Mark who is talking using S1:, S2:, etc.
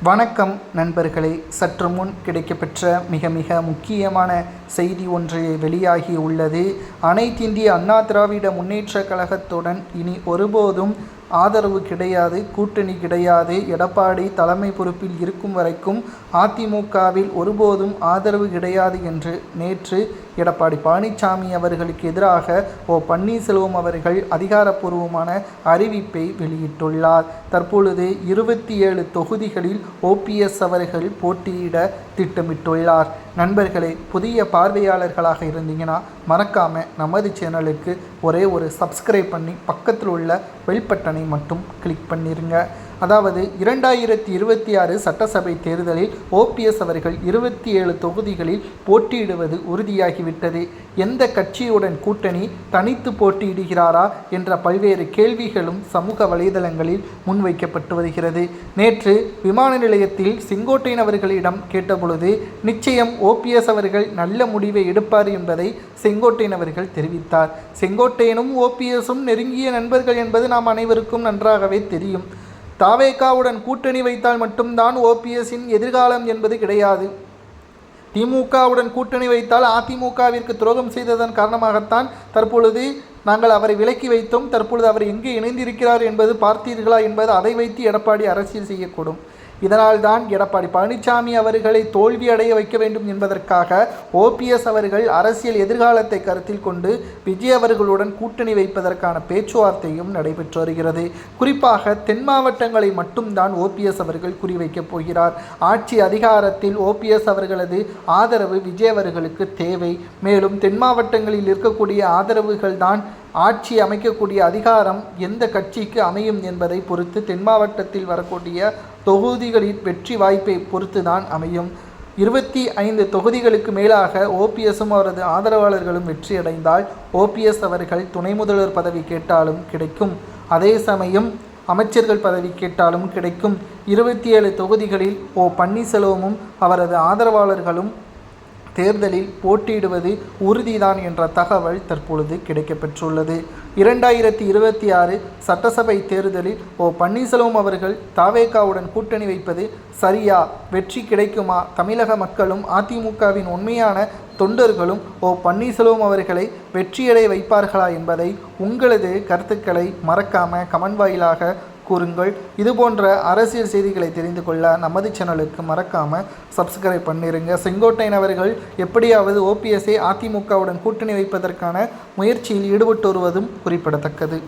S1: வணக்கம் நண்பர்களே. சற்று முன் கிடைக்கப்பெற்ற மிக முக்கியமான செய்தி ஒன்று வெளியாகி உள்ளது. அனைத்திந்திய அண்ணா திராவிட முன்னேற்ற கழகத்துடன் இனி ஒருபோதும் ஆதரவு கிடையாது, கூட்டணி கிடையாது. எடப்பாடி தலைமை பொறுப்பில் இருக்கும் வரைக்கும் அதிமுகவில் ஒருபோதும் ஆதரவு கிடையாது என்று நேற்று எடப்பாடி பழனிசாமி அவர்களுக்கு எதிராக பன்னீர்செல்வம் அவர்கள் அதிகாரப்பூர்வமான அறிவிப்பை வெளியிட்டுள்ளார். தற்பொழுது 27 தொகுதிகளில் ஓபிஎஸ் அவர்கள் போட்டியிட திட்டமிட்டுள்ளார். நண்பர்களே, புதிய பார்வையாளர்களாக இருந்தீங்கன்னா மறக்காம நமது சேனலுக்கு ஒரே ஒரு சப்ஸ்கிரைப் பண்ணி பக்கத்தில் உள்ள பெல் பட்டனை மட்டும் கிளிக் பண்ணிருங்க. அதாவது 2026 சட்டசபை தேர்தலில் ஓபிஎஸ் அவர்கள் 27 தொகுதிகளில் போட்டியிடுவது உறுதியாகிவிட்டது. எந்த கட்சியுடன் கூட்டணி, தனித்து போட்டியிடுகிறாரா என்ற பல்வேறு கேள்விகளும் சமூக வலைதளங்களில் முன்வைக்கப்பட்டு வருகிறது. நேற்று விமான நிலையத்தில் செங்கோட்டையன் அவர்களிடம் கேட்டபொழுது நிச்சயம் ஓபிஎஸ் அவர்கள் நல்ல முடிவை எடுப்பார் என்பதை செங்கோட்டையன் அவர்கள் தெரிவித்தார். செங்கோட்டையனும் ஓபிஎஸும் நெருங்கிய நண்பர்கள் என்பது நாம் அனைவருக்கும் நன்றாகவே தெரியும். தாவேகாவுடன் கூட்டணி வைத்தால் மட்டும்தான் ஓபிஎஸ்ஸின் எதிர்காலம் என்பது கிடையாது. திமுகவுடன் கூட்டணி வைத்தால் அதிமுகவிற்கு துரோகம் செய்ததன் காரணமாகத்தான் தற்பொழுது நாங்கள் அவரை விலக்கி வைத்தோம். தற்பொழுது அவர் எங்கே இணைந்திருக்கிறார் என்பது பார்த்தீர்களா என்பது அதை வைத்து எடப்பாடி அரசியல் செய்யக்கூடும். இதனால்தான் எடப்பாடி பழனிசாமி அவர்களை தோல்வி அடைய வைக்க வேண்டும் என்பதற்காக ஓபிஎஸ் அவர்கள் அரசியல் எதிர்காலத்தை கருத்தில் கொண்டு விஜய் அவர்களுடன் கூட்டணி வைப்பதற்கான பேச்சுவார்த்தையும் நடைபெற்று வருகிறது. குறிப்பாக தென் மாவட்டங்களை மட்டும்தான் ஓபிஎஸ் அவர்கள் குறிவைக்கப் போகிறார். ஆட்சி அதிகாரத்தில் ஓபிஎஸ் அவர்களது ஆதரவு விஜய் அவர்களுக்கு தேவை. மேலும் தென் மாவட்டங்களில் இருக்கக்கூடிய ஆதரவுகள் தான் ஆட்சி அமைக்கக்கூடிய அதிகாரம் எந்த கட்சிக்கு அமையும் என்பதை பொறுத்து, தென் மாவட்டத்தில் வரக்கூடிய தொகுதிகளின் வெற்றி வாய்ப்பை பொறுத்து தான் அமையும். 25 தொகுதிகளுக்கு மேலாக ஓபிஎஸும் அவரது ஆதரவாளர்களும் வெற்றியடைந்தால் ஓபிஎஸ் அவர்கள் துணை முதல்வர் பதவி கேட்டாலும் கிடைக்கும். அதே சமயம் அமைச்சர்கள் பதவி கேட்டாலும் கிடைக்கும். 27 தொகுதிகளில் பன்னீர்செல்வமும் அவரது ஆதரவாளர்களும் தேர்தலில் போட்டியிடுவது உறுதிதான் என்ற தகவல் தற்பொழுது கிடைக்கப்பெற்றுள்ளது. 2026 சட்டசபை தேர்தலில் பன்னீர்செல்வம் அவர்கள் தாவேகாவுடன் கூட்டணி வைப்பது சரியா? வெற்றி கிடைக்குமா? தமிழக மக்களும் அதிமுகவின் உண்மையான தொண்டர்களும் பன்னீர்செல்வம் அவர்களை வெற்றியடை வைப்பார்களா என்பதை உங்களது கருத்துக்களை மறக்காம கமெண்ட் வாயிலாக கூறுங்கள். இதுபோன்ற அரசியல் செய்திகளை தெரிந்து கொள்ள நமது சேனலுக்கு மறக்காமல் சப்ஸ்கிரைப் பண்ணிருங்க. செங்கோட்டையன் அவர்கள் எப்படியாவது ஓபிஎஸ்ஐ அதிமுகவுடன் கூட்டணி வைப்பதற்கான முயற்சியில் ஈடுபட்டு வருவதும் குறிப்பிடத்தக்கது.